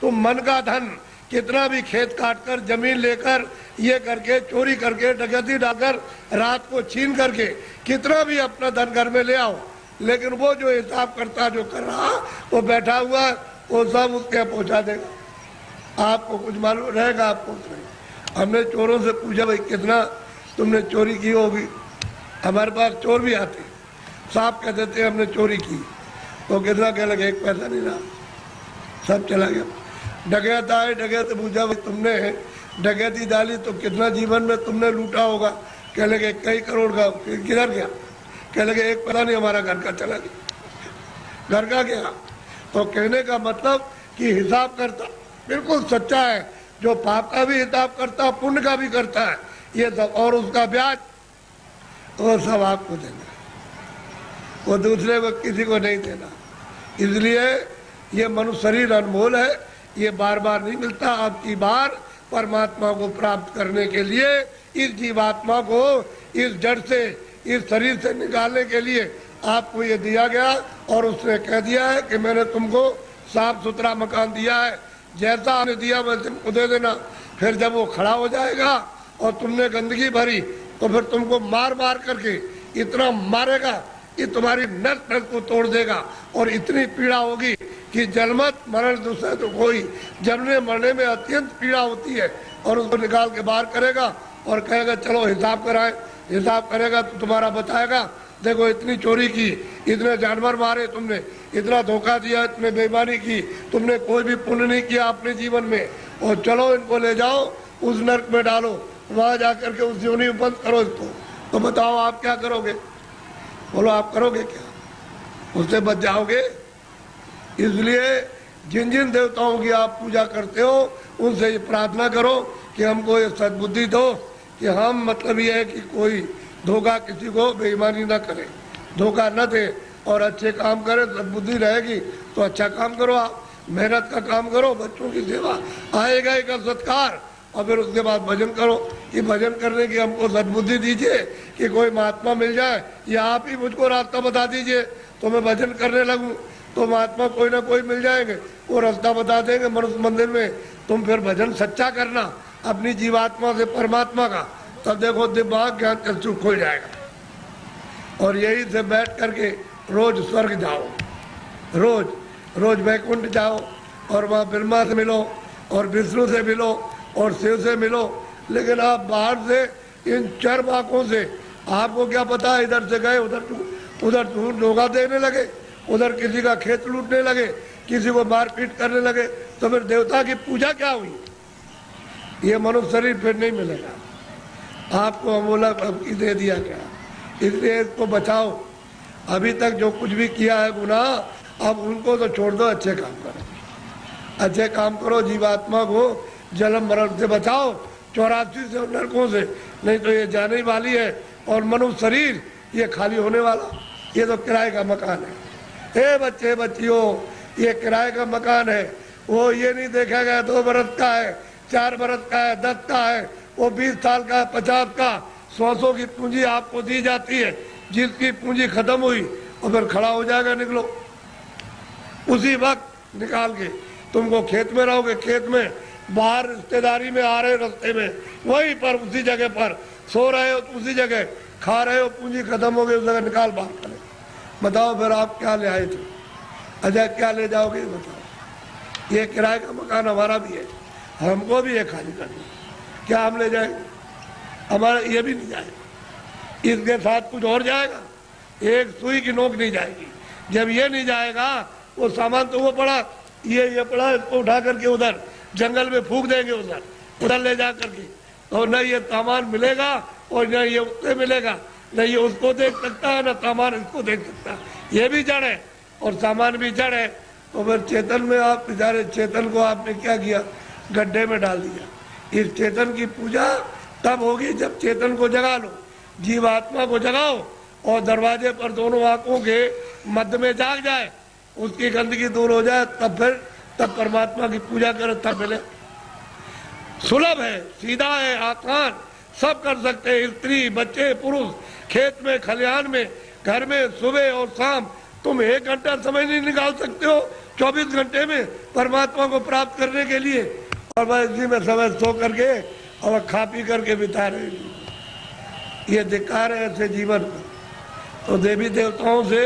तुम मन का धन कितना भी खेत काटकर जमीन लेकर ये करके चोरी करके डकैती डालकर रात को छीन करके कितना भी अपना धन घर में ले आओ, लेकिन वो जो हिसाब करता जो कर रहा वो बैठा हुआ वो सब उसके यहाँ पहुँचा देगा। आपको कुछ मालूम रहेगा? आपको नहीं। हमने चोरों से पूछा भाई कितना तुमने चोरी की होगी? हमारे पास चोर भी आते, साफ कह देते हमने चोरी की, तो कितना कह लगे 1 पैसा नहीं रहा, सब चला गया। डकैत आए, डकैत पूछा भाई तुमने डकैती डाली तो कितना जीवन में तुमने लूटा होगा? कह लगे कई करोड़ का। फिर किधर गया? कह लगे 1 पैसा नहीं, हमारा घर का चला गया। घर का गया। तो कहने का मतलब कि हिसाब करता बिल्कुल सच्चा है, जो पाप का भी हिसाब करता पुण्य का भी करता है, ये सब, और उसका ब्याज वो सब आपको देना, वो दूसरे को किसी को नहीं देना। इसलिए ये मनुष्य शरीर अनमोल है, ये बार बार नहीं मिलता। आपकी बार परमात्मा को प्राप्त करने के लिए इस जीवात्मा को इस जड़ से, इस शरीर से निकालने के लिए आपको ये दिया गया। और उसने कह दिया है कि मैंने तुमको साफ सुथरा मकान दिया है, जैसा आपने दिया वैसे तुमको दे देना। फिर जब वो खड़ा हो जाएगा और तुमने गंदगी भरी तो फिर तुमको मार मार करके इतना मारेगा कि तुम्हारी नस नस को तोड़ देगा और इतनी पीड़ा होगी कि जन्मत मरण दूसरे तो कोई, जमने मरने में अत्यंत पीड़ा होती है। और उसको निकाल के बाहर करेगा और कहेगा चलो हिसाब कराएं। हिसाब करेगा तो तुम्हारा बताएगा देखो इतनी चोरी की, इतने जानवर मारे तुमने, इतना धोखा दिया, इतने बेईमानी की, तुमने कोई भी पुण्य नहीं किया अपने जीवन में, और चलो इनको ले जाओ उस नर्क में डालो, वहाँ जाकर के उस योनि में बंद करो इसको। तो बताओ आप क्या करोगे? बोलो आप करोगे क्या? उससे बच जाओगे? इसलिए जिन जिन देवताओं की आप पूजा करते हो उनसे ये प्रार्थना करो कि हमको ये सद्बुद्धि दो कि हम, मतलब ये है कि कोई धोखा किसी को बेईमानी न करे, धोखा न दे और अच्छे काम करे। सद्बुद्धि रहेगी तो अच्छा काम करो, आप मेहनत का काम करो, बच्चों की सेवा, आएगा एक सत्कार, और फिर उसके बाद भजन करो कि भजन करने की हमको सद्बुद्धि दीजिए कि कोई महात्मा मिल जाए या आप ही मुझको रास्ता बता दीजिए तो मैं भजन करने लगूं। तो महात्मा कोई ना कोई मिल जाएंगे, वो रास्ता बता देंगे मनुष्य मंदिर में। तुम फिर भजन सच्चा करना अपनी जीवात्मा से परमात्मा का, तब देखो दिमाग ज्ञान चक्षु खुल जाएगा। और यही से बैठ करके रोज स्वर्ग जाओ, रोज रोज वैकुंठ जाओ और वहाँ ब्रह्मा से मिलो और विष्णु से मिलो और शिव से मिलो। लेकिन आप बाहर से इन चर बाकों से आपको क्या पता है, इधर से गए उधर धोखा देने लगे, उधर किसी का खेत लूटने लगे, किसी को मारपीट करने लगे, तो फिर देवता की पूजा क्या हुई? ये मनुष्य शरीर फिर नहीं मिलेगा आपको। अमोलक दे दिया क्या? इसलिए इसको बचाओ। अभी तक जो कुछ भी किया है गुनाह, अब उनको तो छोड़ दो, अच्छे काम करो, अच्छे काम करो, जीवात्मा को जन्म मरण से बचाओ, 84 से नरकों से, नहीं तो ये जाने वाली है। और मनुष्य शरीर ये खाली होने वाला, ये तो किराए का मकान है। हे बच्चे बच्चियों, ये किराए का मकान है, वो ये नहीं देखा गया 2 बरस का है, 4 बरस का है, 10 का है, वो 20 साल का है, 50 का, 100 की पूंजी आपको दी जाती है। जिसकी पूंजी खत्म हुई और फिर खड़ा हो जाएगा, निकलो उसी वक्त निकाल के। तुमको खेत में रहोगे, खेत में, बाहर रिश्तेदारी में आ रहे रास्ते में, वहीं पर उसी जगह पर सो रहे हो, उसी जगह खा रहे हो, पूंजी खत्म हो गई, उस जगह निकाल बाहर करें। बताओ फिर आप क्या ले आए थे? अच्छा क्या ले जाओगे बताओ? ये किराए का मकान हमारा भी है, हमको भी है खाली करना, क्या हम ले जाएंगे? हमारा ये भी नहीं जाएगा, इसके साथ कुछ और जाएगा, एक सुई की नोक नहीं जाएगी। जब ये नहीं जाएगा, वो सामान तो वो पड़ा, ये पड़ा, इसको उठा करके उधर जंगल में फूंक देंगे, उधर ले जा करके, और न ये सामान मिलेगा और न ये उससे मिलेगा, न ये उसको देख सकता है न सामान इसको देख सकता है। ये भी जड़ है और सामान भी जड़ है। तो फिर चेतन में आप बेचारे चेतन को आपने क्या किया? गड्ढे में डाल दिया। इस चेतन की पूजा तब होगी जब चेतन को जगा लो, जीवात्मा को जगाओ और दरवाजे पर दोनों आंखों के मध्य में जाग जाए, उसकी गंदगी दूर हो जाए, तब परमात्मा की पूजा करो, तब मिले। सुलभ है, सीधा है, आसान, सब कर सकते हैं, स्त्री बच्चे पुरुष, खेत में खलिहान में, घर में, सुबह और शाम। तुम 1 घंटा समय नहीं निकाल सकते हो 24 घंटे में परमात्मा को प्राप्त करने के लिए, और वह इसी में समय सो करके और खा पी करके बिता रहे हैं। ये धिक्कार है ऐसे जीवन का। तो देवी देवताओं से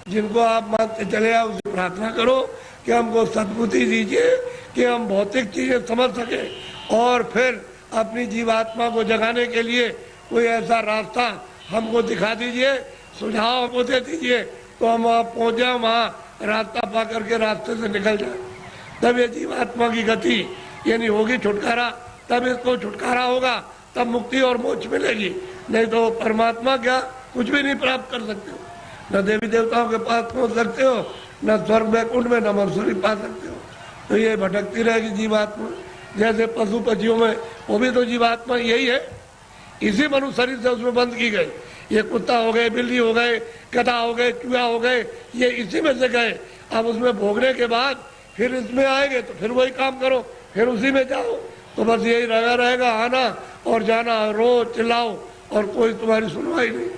जिनको आप मानते चले आओ, उससे प्रार्थना करो कि हमको सद्बुद्धि दीजिए कि हम भौतिक चीजें समझ सके, और फिर अपनी जीवात्मा को जगाने के लिए कोई ऐसा रास्ता हमको दिखा दीजिए, सुझाव हमको दे दीजिए, तो हम वहाँ पहुँच जाए, वहाँ रास्ता पा करके रास्ते से निकल जाए। तब ये जीवात्मा की गति यानी होगी छुटकारा, तब इसको छुटकारा होगा, तब मुक्ति और मोक्ष मिलेगी। नहीं तो परमात्मा क्या कुछ भी नहीं प्राप्त कर सकते हो, न देवी देवताओं के पास पहुँच सकते हो, न स्वर्ग वैकुंठ में, न मंसूरी पा सकते हो। तो ये भटकती रहेगी जीवात्मा। जैसे पशु पक्षियों में वो भी तो जीवात्मा यही है, इसी मनुष्य शरीर से उसमें बंद की गई। ये कुत्ता हो गए, बिल्ली हो गए, गधा हो गए, चूहा हो गए, ये इसी में से गए। अब उसमें भोगने के बाद फिर इसमें आएंगे तो फिर वही काम करो, फिर उसी में जाओ। तो बस यही लगा रहेगा, आना और जाना, रो चिल्लाओ और कोई तुम्हारी सुनवाई नहीं।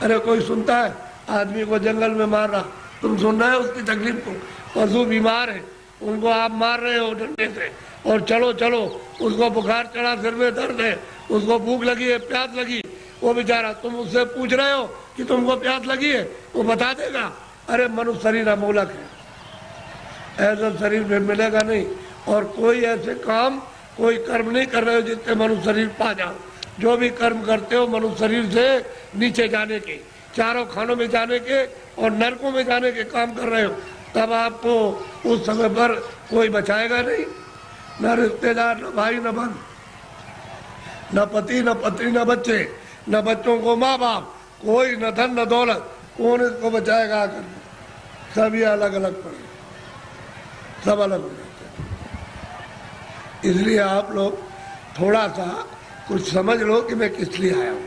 अरे कोई सुनता है? आदमी को जंगल में मार रहा, तुम सुन रहे हो उसकी तकलीफ को? पशु बीमार है, उनको आप मार रहे हो डंडे से, और चलो चलो, उसको बुखार चढ़ा, सिर में दर्द है, उसको भूख लगी है, प्यास लगी, वो बेचारा, तुम उससे पूछ रहे हो कि तुमको प्यास लगी है, वो बता देगा। अरे मनुष्य शरीर अमोलक है, ऐसा शरीर में मिलेगा नहीं। और कोई ऐसे काम, कोई कर्म नहीं कर रहे हो जिससे मनुष्य शरीर पा जाओ। जो भी कर्म करते हो मनुष्य शरीर से नीचे जाने के, चारों खानों में जाने के और नरकों में जाने के काम कर रहे हो, तब आपको उस समय पर कोई बचाएगा नहीं। न रिश्तेदार, न भाई, न बहन, न पति, न पत्नी, न बच्चे, न बच्चों को माँ बाप, कोई न धन न दौलत, कौन इसको बचाएगा आकर? सब ये अलग अलग पड़े, सब अलग हो जाते हैं। इसलिए आप लोग थोड़ा सा कुछ समझ लो कि मैं किस लिए आया हूँ।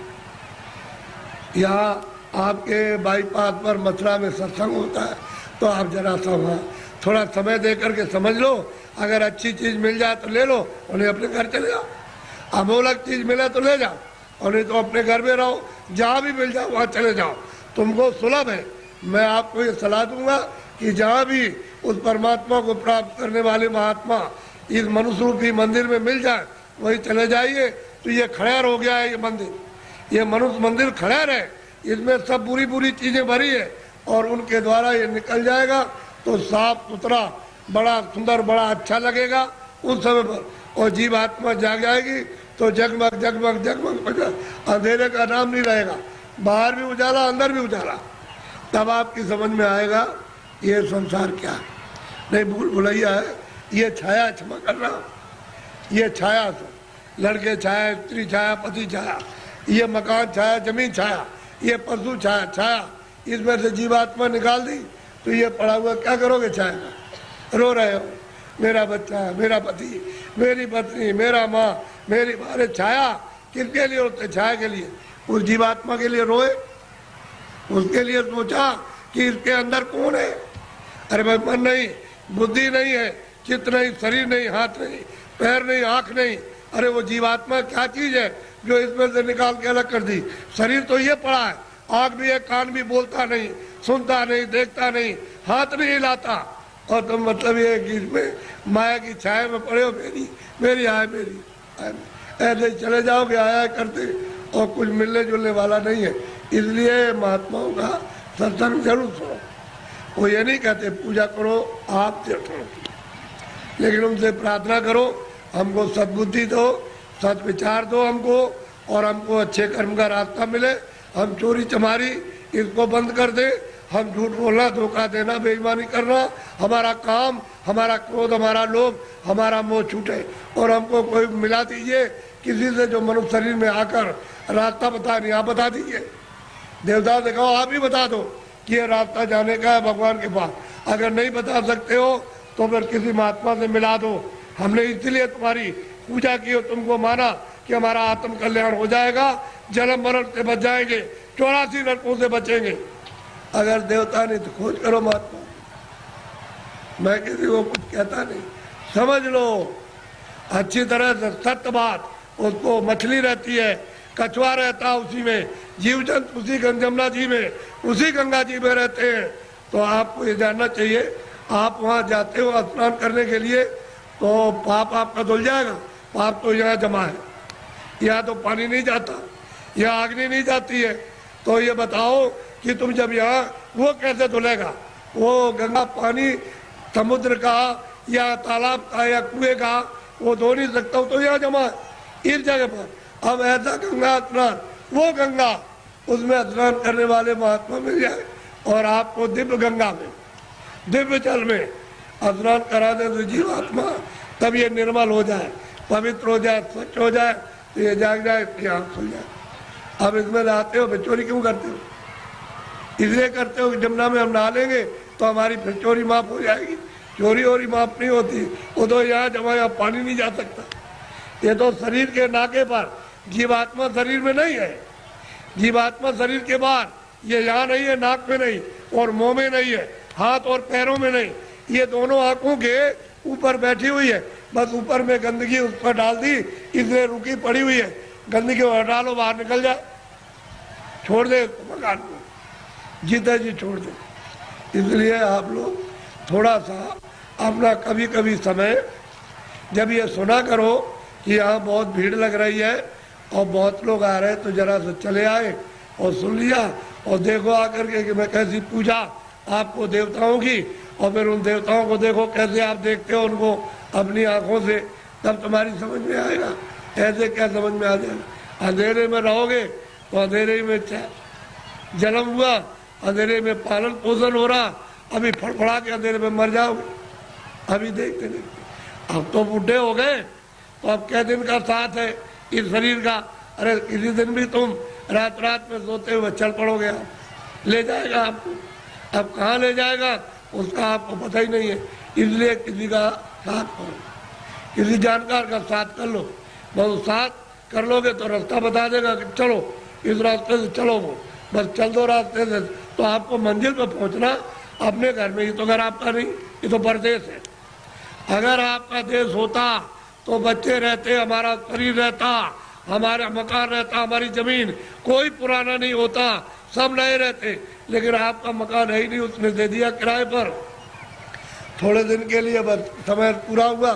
यहाँ आपके बाईपास पर मथुरा में सत्संग होता है, तो आप जरा सा वहाँ थोड़ा समय दे करके समझ लो। अगर अच्छी चीज़ मिल जाए तो ले लो, और नहीं अपने घर चले जाओ। अमोलक चीज़ मिले तो ले जाओ, और नहीं तो अपने घर में रहो। जहाँ भी मिल जाओ वहाँ चले जाओ, तुमको सुलभ है। मैं आपको ये सलाह दूंगा कि जहाँ भी उस परमात्मा को प्राप्त करने वाले महात्मा इस मनुष्य रूपी मंदिर में मिल जाए, वही चले जाइए। तो ये खड़ेर हो गया है, ये मंदिर, ये मनुष्य मंदिर खड़ेर है, इसमें सब बुरी बुरी चीज़ें भरी है, और उनके द्वारा ये निकल जाएगा तो साफ सुथरा, बड़ा सुंदर, बड़ा अच्छा लगेगा उस समय पर। और जीव आत्मा जाग जाएगी तो जगमग जगमग जगमग, अंधेरे का नाम नहीं रहेगा, बाहर भी उजाला, अंदर भी उजाला। तब आपकी समझ में आएगा ये संसार क्या है। नहीं भूल भुलैया है, ये छाया, क्षमा करना, ये छाया, लड़के छाया, स्त्री छाया, पति छाया, ये मकान छाया, जमीन छाया, ये पशु छाया, छाया, इसमें से जीवात्मा निकाल दी तो ये पड़ा हुआ क्या करोगे? छाया का रो रहे हो, मेरा बच्चा, मेरा पति, मेरी पत्नी, मेरा माँ, मेरी बारे। छाया किसके लिए होते? छाया के लिए। उस जीवात्मा के लिए रोए, उसके लिए सोचा कि इसके अंदर कौन है। अरे भाई मन नहीं, बुद्धि नहीं है, चित्त नहीं, शरीर नहीं, हाथ नहीं, पैर नहीं, आँख नहीं। अरे वो जीवात्मा क्या चीज़ है जो इसमें से निकाल के अलग कर दी? शरीर तो ये पड़ा है, आँख भी है, कान भी, बोलता नहीं, सुनता नहीं, देखता नहीं, हाथ नहीं हिलाता, और तुम मतलब ये है कि इसमें माया की छाया में पड़े हो, मेरी मेरी आय, मेरी आय। ऐसे ही चले जाओगे आया करते, और कुछ मिलने जुलने वाला नहीं है। इसलिए महात्माओं का सत्संग जरूर सुनो। वो ये नहीं कहते पूजा करो आप तीर्थ करो, लेकिन उनसे प्रार्थना करो हमको सद्बुद्धि दो, सच विचार दो हमको, और हमको अच्छे कर्म का रास्ता मिले। हम चोरी चमारी इसको बंद कर दे, हम झूठ बोलना, धोखा देना, बेईमानी करना, हमारा काम, हमारा क्रोध, हमारा लोभ, हमारा मोह छूटे। और हमको कोई मिला दीजिए किसी से जो मनुष्य शरीर में आकर रास्ता बता, नहीं आप बता दीजिए। देवता से कहो आप ही बता दो कि ये रास्ता जाने का है भगवान के पास। अगर नहीं बता सकते हो तो फिर किसी महात्मा से मिला दो। हमने इसलिए तुम्हारी पूजा की और तुमको माना कि हमारा आत्म कल्याण हो जाएगा, जन्म मरण से बच जाएंगे, 84 नरकों से बचेंगे। अगर देवता नहीं तो खोज करो महात्मा। मैं किसी को कुछ कहता नहीं, समझ लो अच्छी तरह से सत्य बात। उसको मछली रहती है, कछुआ रहता उसी में, जीव जंतु उसी जमुना जी में, उसी गंगा जी में रहते हैं। तो आपको ये जानना चाहिए आप वहाँ जाते हो स्नान करने के लिए तो पाप आपका धुल जाएगा। पाप तो यहाँ जमा है, यहाँ तो पानी नहीं जाता, यहाँ अग्नि नहीं जाती है। तो ये बताओ कि तुम जब यहाँ, वो कैसे धुलेगा? वो गंगा पानी समुद्र का या तालाब का या कुएं का वो धो नहीं सकता, तो यहाँ जमा है इस जगह पर। अब ऐसा गंगा स्नान, वो गंगा उसमें स्नान करने वाले महात्मा मिल जाए और आपको दिव्य गंगा में, दिव्य जल में स्नान करा दे तो जीवात्मा तब ये निर्मल हो जाए, पवित्र हो जाए, स्वच्छ हो जाए, तो ये जाग जाए, इसकी आँख खुल जाए। अब इसमें नहाते हो, फिर चोरी क्यों करते हो? इसलिए करते हो कि जमुना में हम नहा लेंगे तो हमारी फिर चोरी माफ हो जाएगी। चोरी वोरी माफ नहीं होती, वो तो यहाँ जमा, यहाँ पानी नहीं जा सकता। ये तो शरीर के नाके पर, जीवात्मा शरीर में नहीं है। जीवात्मा शरीर के बाहर, ये यहाँ नहीं है, नाक में नहीं और मुंह में नहीं है, हाथ और पैरों में नहीं, ये दोनों आंखों के ऊपर बैठी हुई है। बस ऊपर में गंदगी उस पर डाल दी, इसलिए रुकी पड़ी हुई है। गंदगी को हटा लो, बाहर निकल जाए, छोड़ दे मकान को, जीते जी छोड़ दे। इसलिए आप लोग थोड़ा सा अपना कभी कभी समय, जब ये सुना करो कि यहाँ बहुत भीड़ लग रही है और बहुत लोग आ रहे हैं, तो जरा से चले आए और सुन लिया और देखो आकर के कि मैं कैसी पूजा आपको देवताओं की, और फिर उन देवताओं को देखो कैसे आप देखते हो उनको अपनी आंखों से, तब तुम्हारी समझ में आएगा। ऐसे क्या समझ में आ जाएगा? अंधेरे में रहोगे तो अंधेरे में जन्म हुआ, अंधेरे में पालन पोषण हो रहा, अभी फड़फड़ा के अंधेरे में मर जाओगे। अभी देखते देखते अब तो बूढ़े हो गए, तो अब क्या दिन का साथ है इस शरीर का? अरे किसी दिन भी तुम रात रात में सोते हुए चल पड़ोगे, आप ले जाएगा आपको। अब कहाँ ले जाएगा उसका आपको पता ही नहीं है। इसलिए किसी का साथ करो, किसी जानकार का साथ कर लो। बस साथ कर लोगे तो रास्ता बता देगा कि चलो इस रास्ते से चलो, वो बस चल दो रास्ते से, तो आपको मंजिल पर पहुंचना अपने घर में ही। तो घर आपका नहीं, ये तो परदेश है। अगर आपका देश होता तो बच्चे रहते, हमारा शरीर रहता, हमारा मकान रहता, हमारी जमीन, कोई पुराना नहीं होता, सब नए रहते। लेकिन आपका मकान है ही नहीं, उसने दे दिया किराए पर, थोड़े दिन के लिए, बस समय पूरा हुआ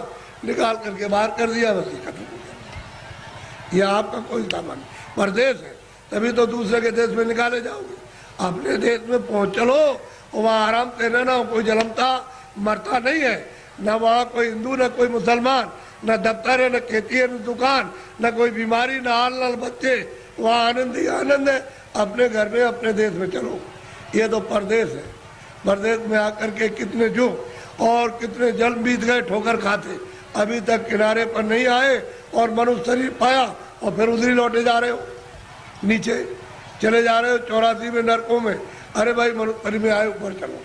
निकाल करके बाहर कर दिया, बस ये खत्म हो गया। यह आपका कोई सामान परदेश है, तभी तो दूसरे के देश में निकाले जाओगे। अपने देश में पहुँच चलो, वहाँ आराम से रहना, कोई जलमता मरता नहीं है, न वहाँ कोई हिंदू न कोई मुसलमान, न दफ्तर है, न खेती है, न दुकान, न कोई बीमारी, न हाल न बच्चे, वहाँ आनंद ही आनंद है। अपने घर में अपने देश में चलो। ये तो परदेश है। परदेश में आकर के कितने जुग और कितने जन्म बीत गए ठोकर खाते, अभी तक किनारे पर नहीं आए और मनुष्य शरीर पाया और फिर उधर ही लौटे जा रहे हो, नीचे चले जा रहे हो 84 में नरकों में। अरे भाई मनुष्य शरीर में आए, ऊपर चलो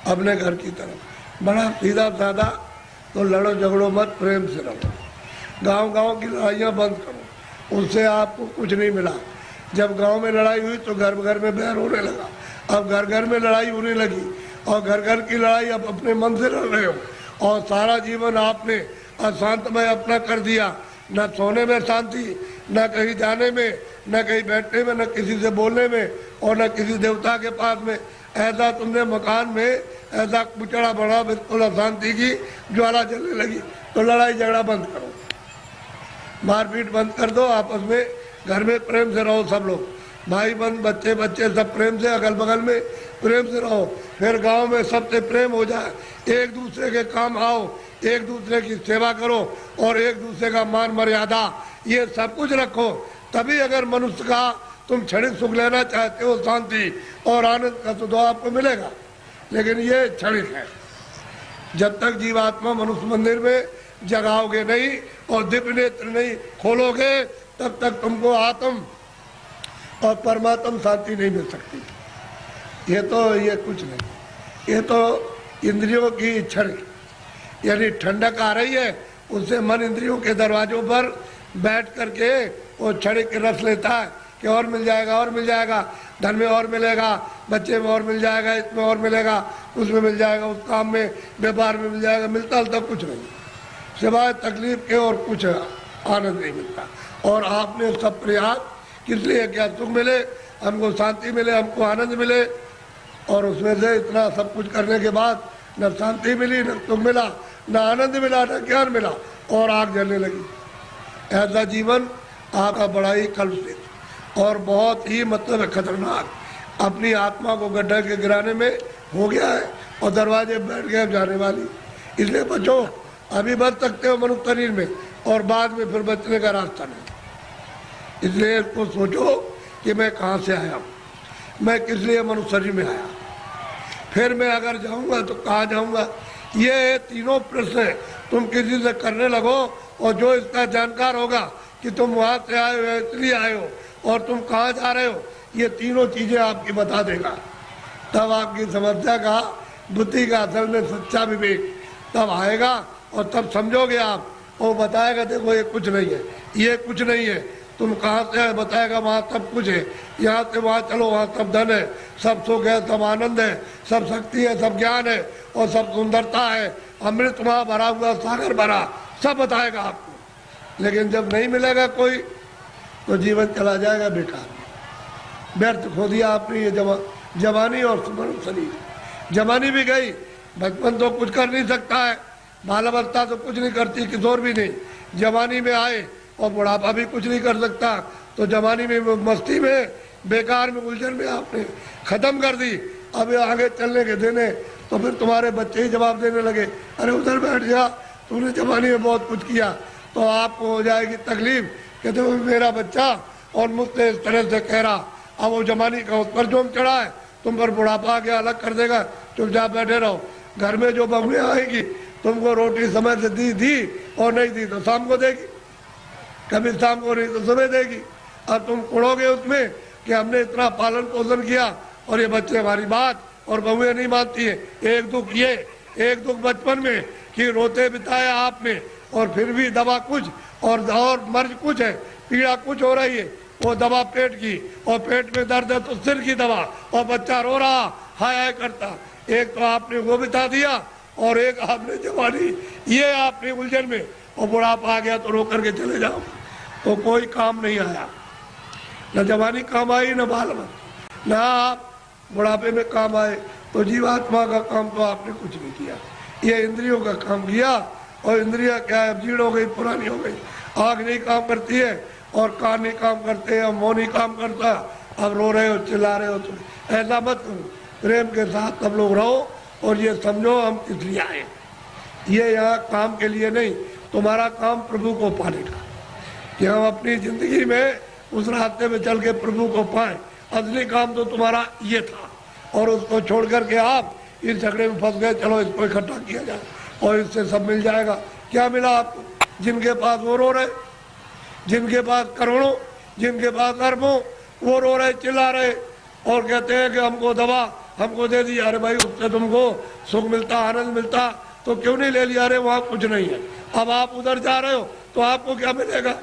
अपने घर की तरफ। बड़ा सीधा साधा, तो लड़ो झगड़ो मत, प्रेम से रहो। गांव गांव की लड़ाइयाँ बंद करो, उससे आपको कुछ नहीं मिला। जब गांव में लड़ाई हुई तो घर घर में बैर होने लगा, अब घर घर में लड़ाई होने लगी और घर घर की लड़ाई अब अपने मन से लड़ रहे हो। और सारा जीवन आपने अशांतमय अपना कर दिया, न सोने में शांति, न कहीं जाने में, न कहीं बैठने में, न किसी से बोलने में, और न किसी देवता के पास में। ऐसा तुमने मकान में ऐसा कुचड़ा बढ़ा, बिल्कुल अशांति की ज्वाला जलने लगी। तो लड़ाई झगड़ा बंद करो, मारपीट बंद कर दो, आपस में घर में प्रेम से रहो। सब लोग भाई बंद, बच्चे बच्चे सब प्रेम से, अगल बगल में प्रेम से रहो। फिर गांव में सबसे प्रेम हो जाए, एक दूसरे के काम आओ, एक दूसरे की सेवा करो और एक दूसरे का मान मर्यादा ये सब कुछ रखो। तभी अगर मनुष्य का तुम क्षणिक सुख लेना चाहते हो, शांति और आनंद का, तो आपको मिलेगा। लेकिन ये क्षणिक है। जब तक जीवात्मा मनुष्य मंदिर में जगाओगे नहीं और दिव्य नेत्र नहीं खोलोगे, तब तक तुमको आत्म और परमात्म शांति नहीं मिल सकती। ये कुछ नहीं, ये तो इंद्रियों की क्षणिक, यानी ठंडक आ रही है, उससे मन इंद्रियों के दरवाजों पर बैठ करके वो क्षणिक रस लेता है कि और मिल जाएगा, और मिल जाएगा, धन में और मिलेगा, बच्चे में और मिल जाएगा, इसमें और मिलेगा, उसमें मिल जाएगा, उस काम में व्यापार में मिल जाएगा। मिलता तो कुछ नहीं, सिवाय तकलीफ के और कुछ आनंद नहीं मिलता। और आपने सब प्रयास किस लिए क्या? सुख मिले हमको, शांति मिले हमको, आनंद मिले, और उसमें से इतना सब कुछ करने के बाद न शांति मिली, न सुख मिला, न आनंद मिला, न ज्ञान मिला, और आग जलने लगी। ऐसा जीवन आपका बड़ा ही कलुषित और बहुत ही मतलब खतरनाक अपनी आत्मा को गड्ढे के गिराने में हो गया है, और दरवाजे बैठ गए जाने वाली। इसलिए बचो, अभी बच सकते हो मनुष्य शरीर में, और बाद में फिर बचने का रास्ता नहीं। इसलिए इसको सोचो कि मैं कहाँ से आया हूँ, मैं किस लिए मनुष्य शरीर में आया, फिर मैं अगर जाऊँगा तो कहाँ जाऊँगा। ये तीनों प्रश्न तुम किसी से करने लगो, और जो इसका जानकार होगा कि तुम वहाँ से आए हो, इसलिए आए हो, और तुम कहाँ जा रहे हो, ये तीनों चीज़ें आपकी बता देगा। तब आपकी समस्या का, बुद्धि का असल में सच्चा विवेक तब आएगा, और तब समझोगे आप। वो बताएगा देखो ये कुछ नहीं है, ये कुछ नहीं है, तुम कहाँ से है बताएगा, वहाँ सब कुछ है, यहाँ से वहाँ चलो, वहाँ सब धन है, सब सुख है, सब आनंद है, सब शक्ति है, सब ज्ञान है, और सब सुंदरता है, अमृत वहाँ भरा हुआ, सागर भरा, सब बताएगा आपको। लेकिन जब नहीं मिलेगा कोई, तो जीवन चला जाएगा बेकार, व्यर्थ खो दिया आपने ये जवानी और सुमन शरीर। जवानी भी गई, बचपन तो कुछ कर नहीं सकता है, बाल अवस्था तो कुछ नहीं करती, किशोर भी नहीं, जवानी में आए और बुढ़ापा भी कुछ नहीं कर सकता। तो जवानी में मस्ती में, बेकार में, उलझन में आपने खत्म कर दी। अब आगे चलने के देने तो फिर तुम्हारे बच्चे ही जवाब देने लगे, अरे उधर बैठ जा, तूने जवानी में बहुत कुछ किया। तो आपको हो जाएगी तकलीफ, कहते वो मेरा बच्चा और मुझसे इस तरह से कह रहा। अब वो जवानी का उस पर जोम चढ़ा है, तुम पर बुढ़ापा आके अलग कर देगा, चुपचाप बैठे रहो। घर में जो बहुएं आएगी, तुमको रोटी समय से दी और नहीं दी तो शाम को देगी, कभी शाम को नहीं तो सुबह देगी। अब तुम कुड़ोगे उसमें कि हमने इतना पालन पोषण किया और ये बच्चे हमारी बात, और बहुएं नहीं मानती है। एक दुख ये, एक दुख बचपन में कि रोते बिताया आपने, और फिर भी दवा कुछ और मर्ज कुछ है, पीड़ा कुछ हो रही है, वो दवा पेट की, और पेट में दर्द है तो सिर की दवा, और बच्चा रो रहा हाय हाय करता। एक तो आपने वो बिता दिया, और एक आपने जवानी, ये आपने उलझन में, और बुढ़ापा आ गया तो रो करके चले जाओ, तो कोई काम नहीं आया। न जवानी काम आई, न बाल बच्चे, न आप बुढ़ापे में काम आए। तो जीवात्मा का काम तो आपने कुछ नहीं किया, ये इंद्रियों का काम किया। और इंद्रिया क्या है, जीर्ण हो गई, पुरानी हो गई, आँख नहीं काम करती है, और कान नहीं काम करते हैं, मुँह नहीं काम करता। अब रो रहे हो, चिल्ला रहे हो, तो ऐसा मत करो, प्रेम के साथ सब लोग रहो, और ये समझो हम किस लिए आए। ये यहाँ काम के लिए नहीं, तुम्हारा काम प्रभु को पाने का, कि हम अपनी जिंदगी में उस रास्ते में चल के प्रभु को पाएं। असली काम तो तुम्हारा ये था, और उसको छोड़ करके आप इस झगड़े में फंस गए, चलो इसको इकट्ठा किया जाए और इससे सब मिल जाएगा। क्या मिला आपको? जिनके पास वो रो रहे, जिनके पास करोड़ों, जिनके पास अरबों, वो रो रहे, चिल्ला रहे, और कहते हैं कि हमको दवा हमको दे दी। अरे भाई, उससे तुमको सुख मिलता, आनंद मिलता, तो क्यों नहीं ले लिया? अरे वहाँ कुछ नहीं है। अब आप उधर जा रहे हो तो आपको क्या मिलेगा?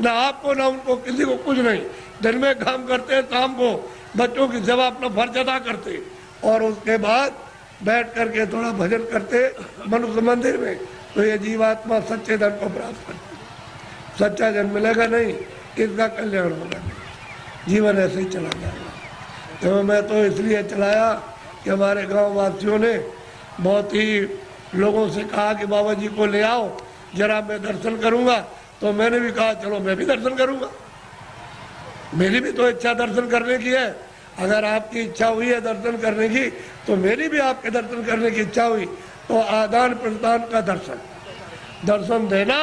ना आपको ना उनको, किसी को कुछ नहीं। दिन में काम करते हैं, शाम को बच्चों की सेवा अपना फर्ज अदा करते, और उसके बाद बैठ करके थोड़ा भजन करते मनुष्य मंदिर में, तो ये जीवात्मा सच्चे धन को प्राप्त करती। सच्चा धन मिलेगा नहीं, इसका कल्याण होगा नहीं, जीवन ऐसे ही चला जाएगा। तो मैं तो इसलिए चलाया कि हमारे गांव वासियों ने बहुत ही लोगों से कहा कि बाबा जी को ले आओ, जरा मैं दर्शन करूंगा। तो मैंने भी कहा चलो मैं भी दर्शन करूंगा, मेरी भी तो इच्छा दर्शन करने की है। अगर आपकी इच्छा हुई है दर्शन करने की, तो मेरी भी आपके दर्शन करने की इच्छा हुई। तो आदान प्रदान का दर्शन, दर्शन देना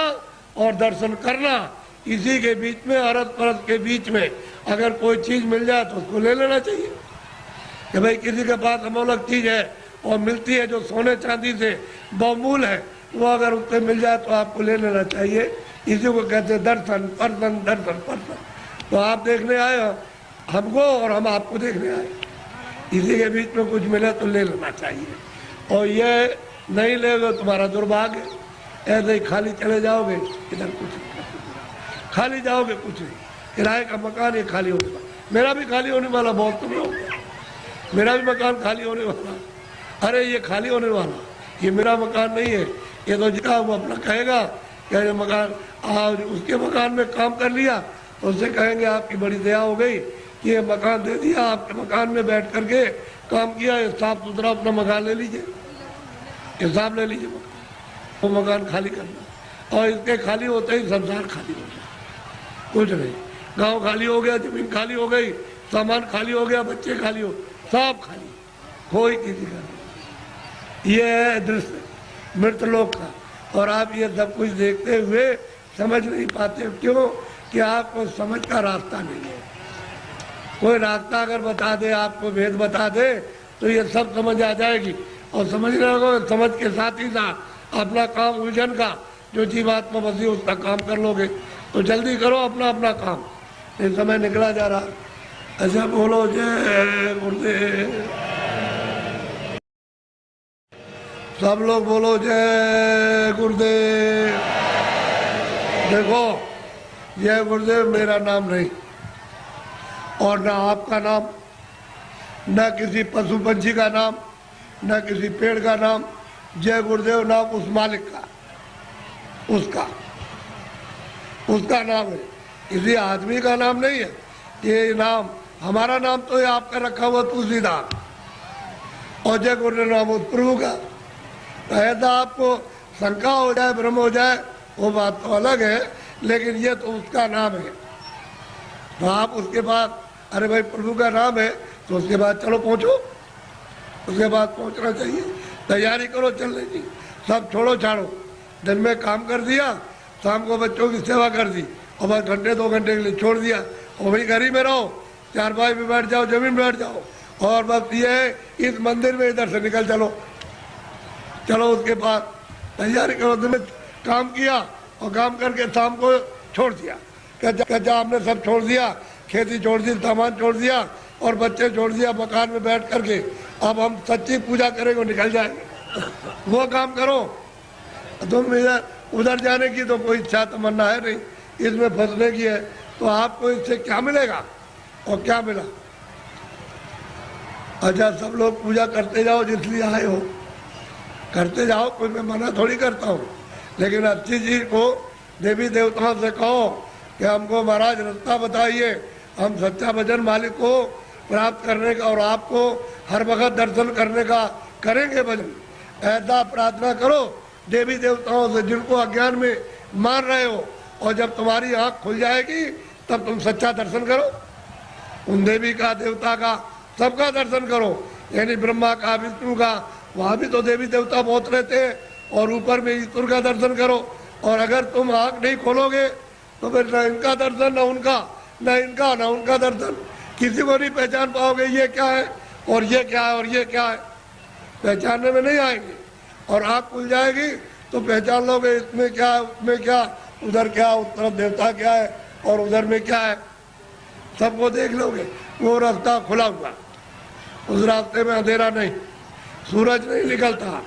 और दर्शन करना, इसी के बीच में, अरस परस के बीच में अगर कोई चीज मिल जाए तो उसको ले लेना चाहिए। कि भाई किसी के पास अमोलक चीज है और मिलती है जो सोने चांदी से बहुमूल है, वो अगर उससे मिल जाए तो आपको ले लेना चाहिए। इसी को कहते हैं दर्शन पर्सन, दर्शन पर्सन। तो आप देखने आए हो हमको, और हम आपको देखने आए, इसी के बीच में कुछ मिले तो ले लेना चाहिए। और ये नहीं लेगा तुम्हारा दुर्भाग्य, ऐसे ही खाली चले जाओगे, इधर कुछ नहीं, खाली जाओगे कुछ नहीं। किराए का मकान ये खाली होने वाला, मेरा भी खाली होने वाला, बहुत तुम लोग, मेरा भी मकान खाली होने वाला। अरे ये खाली होने वाला, ये मेरा मकान नहीं है, ये तो जितना वो अपना कहेगा क्या ये मकान, उसके मकान में काम कर लिया तो उससे कहेंगे आपकी बड़ी दया हो गई कि ये मकान दे दिया, आपके मकान में बैठ करके काम किया, ये साफ सुथरा अपना मकान ले लीजिए। हिसाब ले लीजिए मकान, वो मकान खाली करना, और इसके खाली होते ही संसार खाली हो गया, कुछ नहीं। गांव खाली हो गया, जमीन खाली हो गई, सामान खाली हो गया, बच्चे खाली हो, सब खाली, कोई किसी का नहीं। ये है दृश्य मृतलोक का। और आप ये सब कुछ देखते हुए समझ नहीं पाते, क्यों? कि आपको समझ का रास्ता नहीं है। कोई रास्ता अगर बता दे, आपको भेद बता दे, तो ये सब समझ आ जाएगी। और समझने लगोगे, समझ के साथ ही साथ अपना काम उलझन का जो जीवात्मा बसी उसका काम कर लोगे। तो जल्दी करो अपना अपना काम, ये समय निकला जा रहा। अच्छा बोलो जय गुरुदेव, सब लोग बोलो जय गुरुदेव। देखो, जय गुरुदेव मेरा नाम नहीं, और ना आपका नाम, न किसी पशु पंछी का नाम, न किसी पेड़ का नाम। जय गुरुदेव नाम उस मालिक का, उसका नाम है, किसी आदमी का नाम नहीं है। ये नाम हमारा नाम तो ये आपका रखा हुआ तुलसीदास, और जय गुरुदेव नाम उस प्रभु का। तो ऐसा आपको शंका हो जाए, भ्रम हो जाए, वो बात तो अलग है, लेकिन ये तो उसका नाम है। तो आप उसके बाद, अरे भाई प्रभु का नाम है, तो उसके बाद चलो पहुंचो, उसके बाद पहुंचना चाहिए, तैयारी करो चलने की। सब छोड़ो छाड़ो, दिन में काम कर दिया, शाम को बच्चों की सेवा कर दी, और बस घंटे 2 घंटे के लिए छोड़ दिया, और वही घर ही में रहो, चारपाई में बैठ जाओ, जमीन बैठ जाओ, और बस ये इस मंदिर में इधर से निकल चलो। उसके बाद तैयारी करो, दिन में काम किया, और काम करके शाम को छोड़ दिया, क्या आपने सब छोड़ दिया, खेती छोड़ दी, सामान छोड़ दिया, और बच्चे छोड़ दिया, मकान में बैठ करके अब हम सच्ची पूजा करेंगे, निकल जाएंगे। वो काम करो। तुम इधर उधर जाने की तो कोई इच्छा तमन्ना है नहीं, इसमें फंसने की है, तो आपको इससे क्या मिलेगा और क्या मिला? अच्छा, सब लोग पूजा करते जाओ, जिसलिए आए हो करते जाओ, कोई मैं मना थोड़ी करता हूँ, लेकिन अच्छी चीज को देवी देवताओं से कहो कि हमको महाराज रास्ता बताइए, हम सच्चा भजन मालिक को प्राप्त करने का और आपको हर वक्त दर्शन करने का करेंगे भजन। ऐसा प्रार्थना करो देवी देवताओं से जिनको अज्ञान में मान रहे हो, और जब तुम्हारी आंख खुल जाएगी तब तुम सच्चा दर्शन करो, उन देवी का, देवता का, सबका दर्शन करो। यानी ब्रह्मा का, विष्णु का, वहाँ भी तो देवी देवता बहुत रहते हैं, और ऊपर में ईश्वर का दर्शन करो। और अगर तुम आंख नहीं खोलोगे तो फिर न इनका दर्शन, न उनका, न इनका, न उनका दर्शन, किसी को नहीं पहचान पाओगे ये क्या है और ये क्या है और ये क्या है, पहचानने में नहीं आएंगे। और आँख खुल जाएगी तो पहचान लोगे, इसमें क्या है, उसमें क्या, उधर क्या, उस तरफ देवता क्या है और उधर में क्या है, सबको देख लोगे। वो रास्ता खुला हुआ, उस रास्ते में अंधेरा नहीं, सूरज नहीं निकलता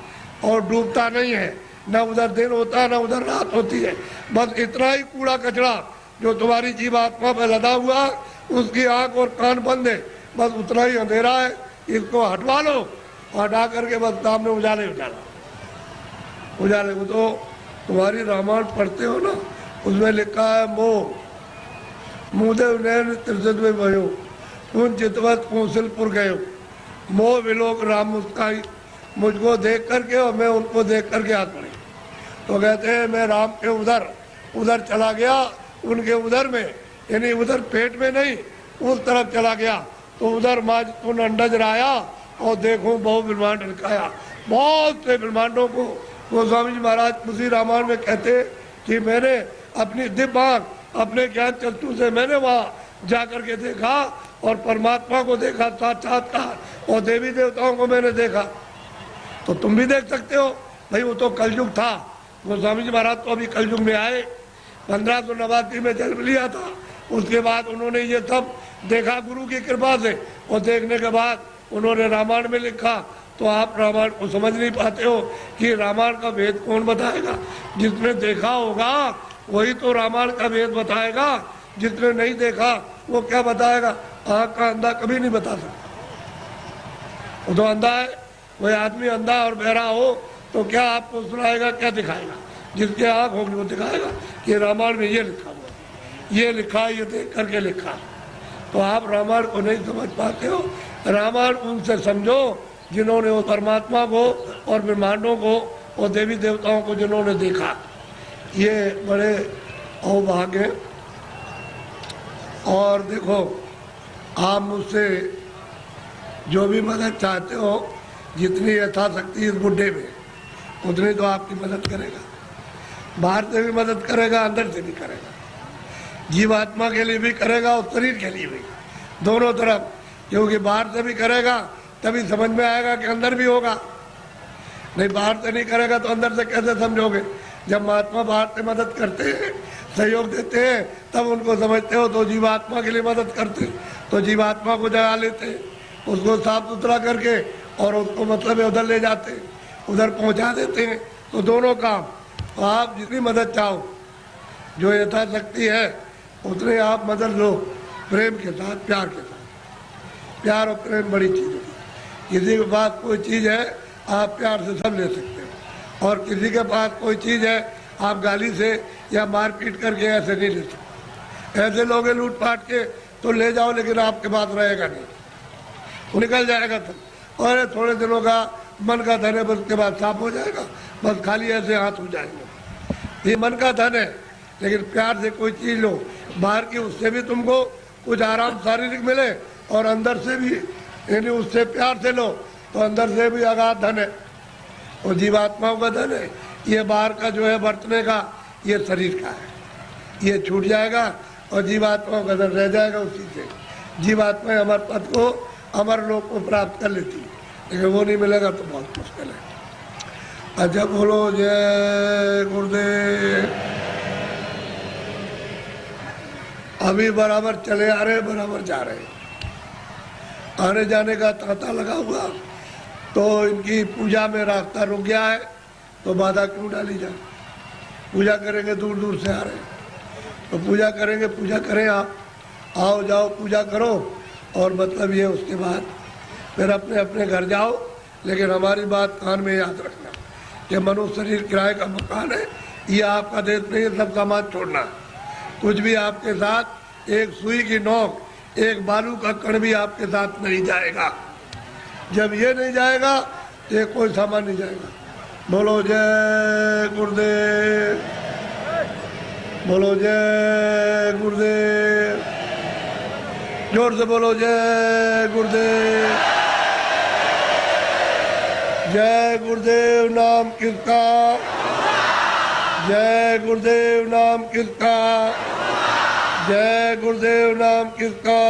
और डूबता नहीं है, न उधर दिन होता न उधर रात होती है। बस इतना ही कूड़ा कचरा जो तुम्हारी जीव आत्मा पर लदा हुआ, उसकी आंख और कान बंद है, बस उतना ही अंधेरा है। इसको हटवा लो, हटा करके बस सामने उजाले उजाले। वो तो तुम्हारी रामायण पढ़ते हो ना, उसमें लिखा है मोह मुदेव नैन त्रिशत में भयो, तुम चितवत कौशलपुर गयो, मोह विलोक राम मुस्काई, मुझको देख करके और मैं उनको देख करके हाथ पड़ी। तो कहते हैं मैं राम के उधर चला गया, उनके उधर में, यानी उधर पेट में नहीं, उस तरफ चला गया, तो उधर माज तुन अंडज राया और देखो बहु ब्रह्मांड लिखाया। बहुत से ब्रह्मांडों को गोस्वामी जी महाराज उसी रामायण में कहते कि मैंने अपनी दिव्य आंख, अपने ज्ञान चक्षु से मैंने वहाँ जा करके देखा और परमात्मा को देखा साक्षात्कार, और देवी देवताओं को मैंने देखा। तो तुम भी देख सकते हो भाई, वो तो कलयुग था। गोस्वामी जी महाराज तो अभी कलयुग में आए, 1589 में जन्म लिया था। उसके बाद उन्होंने ये सब देखा गुरु की कृपा से, और देखने के बाद उन्होंने रामायण में लिखा। तो आप रामायण को समझ नहीं पाते हो कि रामायण का भेद कौन बताएगा? जिसने देखा होगा वही तो रामायण का भेद बताएगा, जिसने नहीं देखा वो क्या बताएगा? आँख का अंधा कभी नहीं बता सकता, वो तो अंधा है। कोई आदमी अंधा और बहरा हो तो क्या आपको सुनाएगा, क्या दिखाएगा? जिसके आँख होगी वो दिखाएगा कि रामायण में ये लिखा हुआ, ये लिखा, ये देख करके लिखा। तो आप रामायण को नहीं समझ पाते हो। रामायण उनसे समझो जिन्होंने उस परमात्मा को और ब्रह्मांडों को और देवी देवताओं को जिन्होंने देखा, ये बड़े अहोभाग्य। और देखो, आप मुझसे जो भी मदद चाहते हो, जितनी यथाशक्ति इस बुढ़े में, उतनी तो आपकी मदद करेगा। बाहर से भी मदद करेगा, अंदर से भी करेगा, जीवात्मा के लिए भी करेगा और शरीर के लिए भी, दोनों तरफ। क्योंकि बाहर से भी करेगा तभी समझ में आएगा कि अंदर भी होगा, नहीं बाहर से नहीं करेगा तो अंदर से कैसे समझोगे। जब महात्मा बाहर से मदद करते हैं, सहयोग देते हैं, तब उनको समझते हो। तो जीवात्मा के लिए मदद करते, तो जीवात्मा को जगा लेते, उसको साफ सुथरा करके और उसको मतलब उधर ले जाते, उधर पहुंचा देते हैं। तो दोनों काम। तो आप जितनी मदद चाहो, जो यथाशक्ति है उतने आप मदद लो, प्रेम के साथ, प्यार के साथ। प्यार और प्रेम बड़ी चीज़ है। किसी के पास कोई चीज़ है, आप प्यार से सब ले सकते हो, और किसी के पास कोई चीज़ है, आप गाली से या मारपीट करके ऐसे नहीं ले सकते। ऐसे लोगे लूट पाट के तो ले जाओ, लेकिन आपके पास रहेगा नहीं, वो निकल जाएगा तो। और थोड़े दिनों का मन का धन है, बस उसके बाद साफ हो जाएगा, बस खाली ऐसे हाथ हो जाएंगे। ये मन का धन है, लेकिन प्यार से कोई चीज़ लो, बाहर की उससे भी तुमको कुछ आराम शारीरिक मिले, और अंदर से भी, यानी उससे प्यार से लो तो अंदर से भी अगाध धन है, और जीवात्माओं का धन है। ये बाहर का जो है बरतने का, ये शरीर का है, ये छूट जाएगा और जीवात्माओं का धन रह जाएगा। उसी से जीवात्मा अमर पद को, अमर लोक को प्राप्त कर लेती, लेकिन वो नहीं मिलेगा तो बहुत मुश्किल है। अच्छा बोलो जय गुरुदेव। अभी बराबर चले आ रहे, बराबर जा रहे, आने जाने का तांता लगा हुआ, तो इनकी पूजा में रास्ता रुक गया है, तो बाधा क्यों डाली जाए। पूजा करेंगे, दूर दूर से आ रहे हैं, तो पूजा करेंगे, पूजा करें। आप आओ जाओ पूजा करो, और मतलब ये उसके बाद फिर अपने अपने घर जाओ। लेकिन हमारी बात कान में याद रखना कि मनुष्य शरीर किराए का मकान है, ये आपका देश नहीं है, सब सामान छोड़ना। कुछ भी आपके साथ, एक सुई की नोक, एक बालू का कण भी आपके साथ नहीं जाएगा। जब ये नहीं जाएगा तो ये कोई सामान नहीं जाएगा। बोलो जय गुरुदेव, बोलो जय गुरुदेव, जोर से बोलो जय गुरुदेव। जय गुरुदेव नाम किसका, जय गुरुदेव नाम किसका, जय गुरुदेव नाम किसका।